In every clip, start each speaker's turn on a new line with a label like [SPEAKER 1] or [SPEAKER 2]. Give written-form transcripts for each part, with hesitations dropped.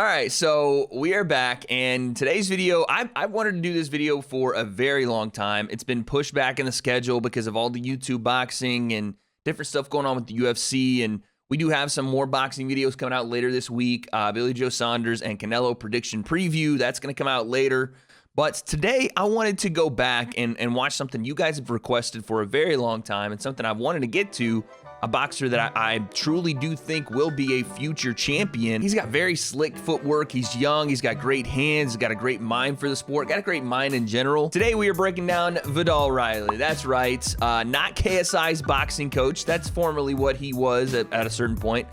[SPEAKER 1] All right, so we are back, and today's video, I wanted to do this video for a very long time. It's been pushed back in the schedule because of all the YouTube boxing and different stuff going on with the UFC, and we do have some more boxing videos coming out later this week. Billy Joe Saunders and Canelo prediction preview, that's going to come out later. But today, I wanted to go back and watch something you guys have requested for a very long time, and something I've wanted to get to. A boxer that I truly do think will be a future champion. He's got very slick footwork. He's young. He's got great hands. He's got a great mind for the sport. Got a great mind in general. Today we are breaking down Viddal Riley. That's right. Not KSI's boxing coach. That's formerly what he was at a certain point.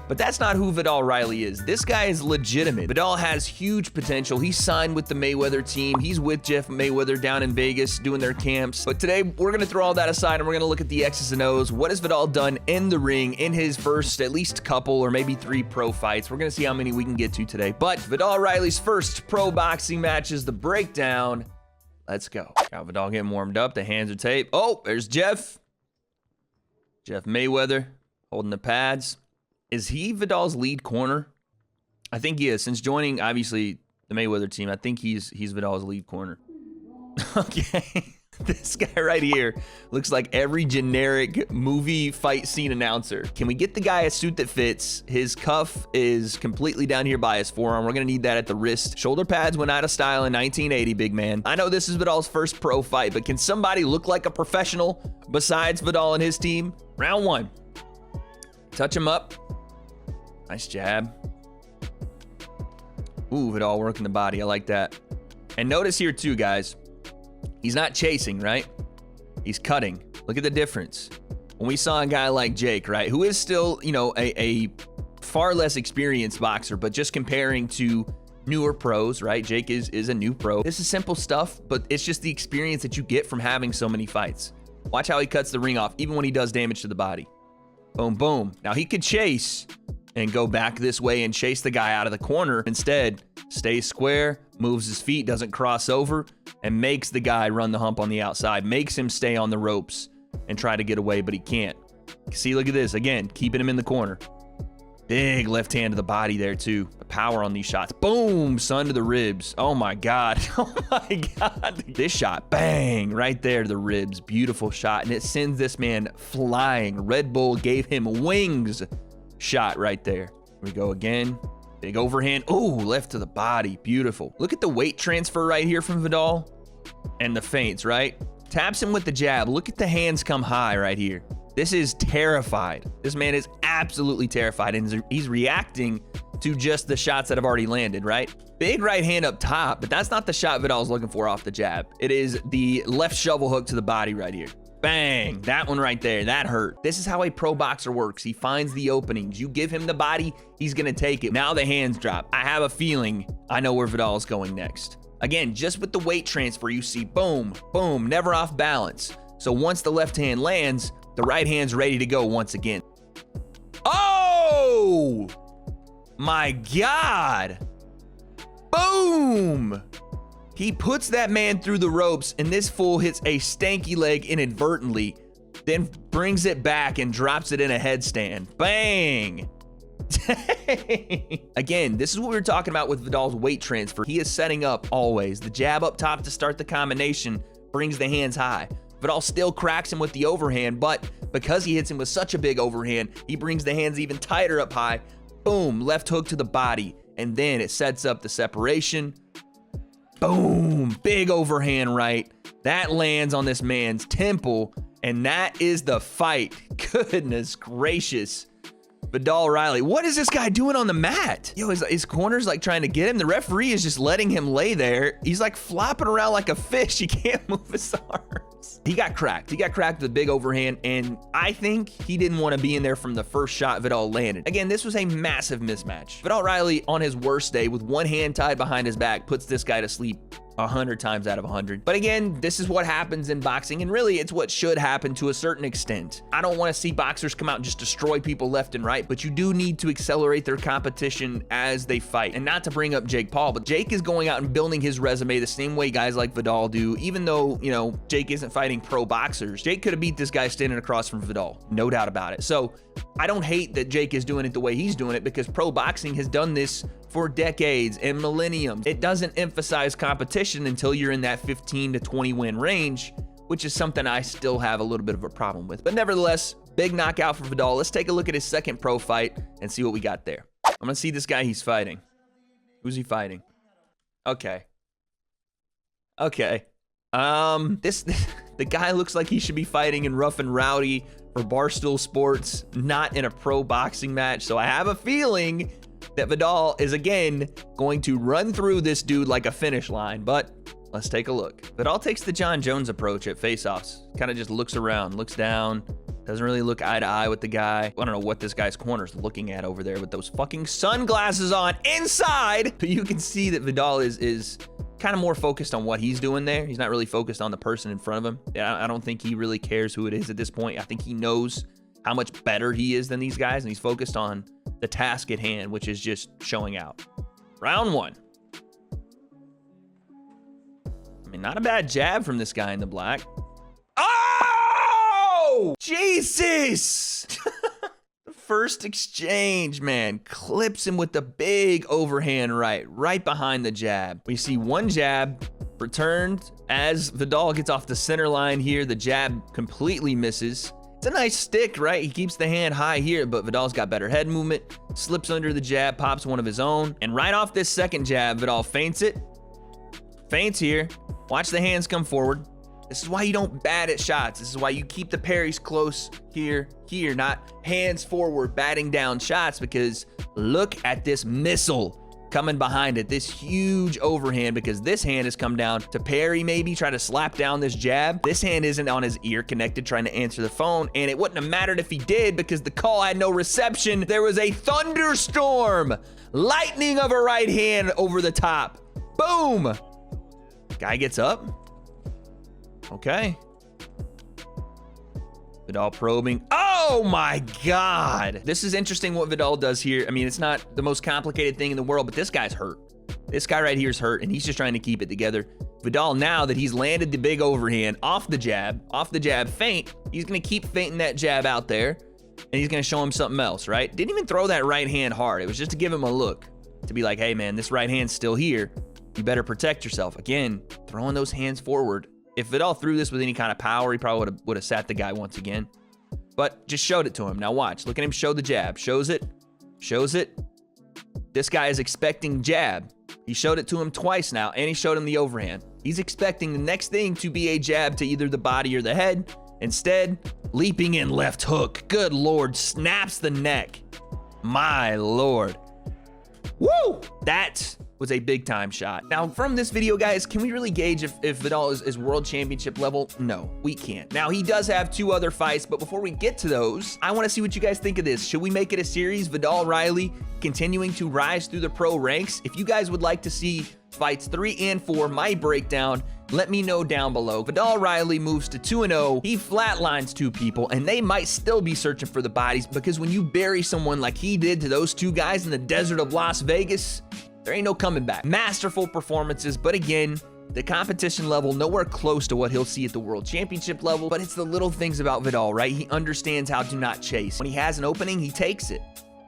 [SPEAKER 1] But that's not who Viddal Riley is. This guy is legitimate. Viddal has huge potential. He's signed with the Mayweather team. He's with Jeff Mayweather down in Vegas doing their camps. But today, we're going to throw all that aside and we're going to look at the X's and O's. What has Viddal done in the ring in his first at least couple or maybe 3 pro fights? We're going to see how many we can get to today. But Viddal Riley's first pro boxing match is the breakdown. Let's go. Got Viddal getting warmed up. The hands are taped. Oh, there's Jeff. Jeff Mayweather holding the pads. Is he Viddal's lead corner? I think he is. Since joining, obviously, the Mayweather team, I think he's Viddal's lead corner. Okay. This guy right here looks like every generic movie fight scene announcer. Can we get the guy a suit that fits? His cuff is completely down here by his forearm. We're going to need that at the wrist. Shoulder pads went out of style in 1980, big man. I know this is Viddal's first pro fight, but can somebody look like a professional besides Viddal and his team? Round 1. Touch him up. Nice jab. Ooh, Viddal working the body. I like that. And notice here too, guys. He's not chasing, right? He's cutting. Look at the difference. When we saw a guy like Jake, right, who is still, you know, a far less experienced boxer, but just comparing to newer pros, right? Jake is a new pro. This is simple stuff, but it's just the experience that you get from having so many fights. Watch how he cuts the ring off, even when he does damage to the body. Boom, boom. Now he could chase and go back this way and chase the guy out of the corner. Instead, stays square, moves his feet, doesn't cross over, and makes the guy run the hump on the outside, makes him stay on the ropes and try to get away, but he can't. See, look at this. Again, keeping him in the corner. Big left hand to the body there, too. The power on these shots. Boom, son to the ribs. Oh, my God. Oh, my God. This shot, bang, right there to the ribs. Beautiful shot, and it sends this man flying. Red Bull gave him wings. Shot right there. Here we go again. Big overhand. Oh, left to the body. Beautiful. Look at the weight transfer right here from Viddal. And the feints, right? Taps him with the jab. Look at the hands come high right here. This is terrified. This man is absolutely terrified, and he's reacting to just the shots that have already landed, right? Big right hand up top, but that's not the shot Viddal's looking for off the jab. It is the left shovel hook to the body right here. Bang, that one right there, that hurt. This is how a pro boxer works. He finds the openings. You give him the body, he's gonna take it. Now the hands drop. I have a feeling I know where Viddal is going next. Again, just with the weight transfer, you see boom, boom, never off balance. So once the left hand lands, the right hand's ready to go once again. Oh, my God. Boom. He puts that man through the ropes, and this fool hits a stanky leg inadvertently, then brings it back and drops it in a headstand. Bang! Again, this is what we were talking about with Viddal's weight transfer. He is setting up always. The jab up top to start the combination brings the hands high. Viddal still cracks him with the overhand, but because he hits him with such a big overhand, he brings the hands even tighter up high. Boom, left hook to the body, and then it sets up the separation. Boom, big overhand right. That lands on this man's temple, and that is the fight. Goodness gracious. Viddal Riley, what is this guy doing on the mat? Yo, his corner's like trying to get him. The referee is just letting him lay there. He's like flopping around like a fish. He can't move his arms. He got cracked. He got cracked with a big overhand, and I think he didn't want to be in there from the first shot Viddal landed. Again, this was a massive mismatch. Viddal Riley, on his worst day, with one hand tied behind his back, puts this guy to sleep 100 times out of 100. But again, this is what happens in boxing, and really it's what should happen to a certain extent. I don't want to see boxers come out and just destroy people left and right, but you do need to accelerate their competition as they fight. And not to bring up Jake Paul, but Jake is going out and building his resume the same way guys like Viddal do, even though, you know, Jake isn't fighting pro boxers. Jake could have beat this guy standing across from Viddal, no doubt about it. So I don't hate that Jake is doing it the way he's doing it, because pro boxing has done this for decades and millenniums. It doesn't emphasize competition until you're in that 15 to 20 win range, which is something I still have a little bit of a problem with. But nevertheless, big knockout for Viddal. Let's take a look at his second pro fight and see what we got there. I'm gonna see this guy he's fighting. Who's he fighting? Okay. The guy looks like he should be fighting in Rough and Rowdy for Barstool Sports, not in a pro boxing match. So I have a feeling that Viddal is again going to run through this dude like a finish line, but let's take a look. Viddal takes the John Jones approach at face-offs. Kind of just looks around, looks down, doesn't really look eye to eye with the guy. I don't know what this guy's corner's looking at over there with those fucking sunglasses on inside. But you can see that Viddal is kind of more focused on what he's doing there. He's not really focused on the person in front of him. I don't think he really cares who it is at this point. I think he knows how much better he is than these guys, and he's focused on the task at hand, which is just showing out. Round one. I mean, not a bad jab from this guy in the black. Oh! Jesus! First exchange, man, clips him with the big overhand right behind the jab. We see one jab returned as Viddal gets off the center line here. The jab completely misses. It's a nice stick, right? He keeps the hand high here, but Viddal's got better head movement, slips under the jab, pops one of his own. And right off this second jab, Viddal feints it. Feints here. Watch the hands come forward. This is why you don't bat at shots. This is why you keep the parries close here, not hands forward, batting down shots, because look at this missile coming behind it, this huge overhand, because this hand has come down to parry, maybe try to slap down this jab. This hand isn't on his ear connected trying to answer the phone, and it wouldn't have mattered if he did because the call had no reception. There was a thunderstorm, lightning of a right hand over the top. Boom! Guy gets up. Okay. Viddal probing. Oh my God. This is interesting what Viddal does here. I mean, it's not the most complicated thing in the world, but this guy's hurt. This guy right here is hurt, and he's just trying to keep it together. Viddal, now that he's landed the big overhand off the jab feint, he's going to keep feinting that jab out there, and he's going to show him something else, right? Didn't even throw that right hand hard. It was just to give him a look, to be like, hey, man, this right hand's still here. You better protect yourself. Again, throwing those hands forward. If Viddal threw this with any kind of power, he probably would have sat the guy once again. But just showed it to him. Now watch. Look at him show the jab. Shows it. Shows it. This guy is expecting jab. He showed it to him twice now, and he showed him the overhand. He's expecting the next thing to be a jab to either the body or the head. Instead, leaping in left hook. Good Lord. Snaps the neck. My Lord. Woo! That was a big time shot. Now from this video, guys, can we really gauge if Viddal is world championship level? No, we can't. Now he does have 2 other fights, but before we get to those, I want to see what you guys think of this. Should we make it a series? Viddal Riley continuing to rise through the pro ranks. If you guys would like to see fights 3 and 4, my breakdown, let me know down below. Viddal Riley moves to 2-0. He flatlines 2 people, and they might still be searching for the bodies, because when you bury someone like he did to those 2 guys in the desert of Las Vegas, there ain't no coming back. Masterful performances, but again, the competition level nowhere close to what he'll see at the world championship level. But it's the little things about Viddal, right? He understands how to not chase. When he has an opening, he takes it.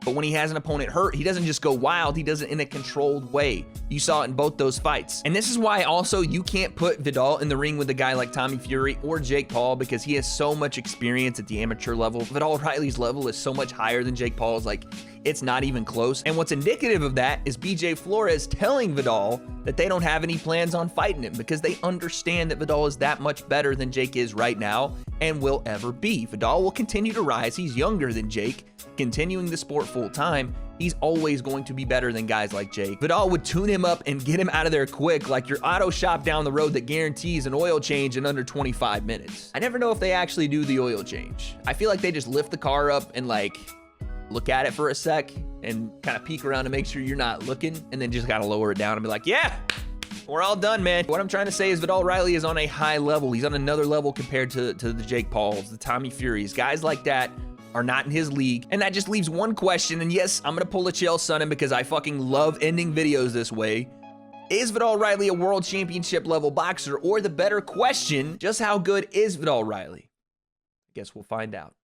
[SPEAKER 1] But when he has an opponent hurt, he doesn't just go wild, he does it in a controlled way. You saw it in both those fights. And this is why also you can't put Viddal in the ring with a guy like Tommy Fury or Jake Paul, because he has so much experience at the amateur level. Viddal Riley's level is so much higher than Jake Paul's, like, it's not even close. And what's indicative of that is BJ Flores telling Viddal that they don't have any plans on fighting him, because they understand that Viddal is that much better than Jake is right now and will ever be. Viddal will continue to rise. He's younger than Jake, continuing the sport full time. He's always going to be better than guys like Jake. Viddal would tune him up and get him out of there quick, like your auto shop down the road that guarantees an oil change in under 25 minutes. I never know if they actually do the oil change. I feel like they just lift the car up and like look at it for a sec and kind of peek around to make sure you're not looking, and then just gotta lower it down and be like, yeah, we're all done, man. What I'm trying to say is Viddal Riley is on a high level. He's on another level compared to the Jake Pauls, the Tommy Furies. Guys like that are not in his league. And that just leaves one question, and yes, I'm gonna pull a Chael Sonnen because I fucking love ending videos this way. Is Viddal Riley a world championship level boxer? Or the better question, just how good is Viddal Riley? I guess we'll find out.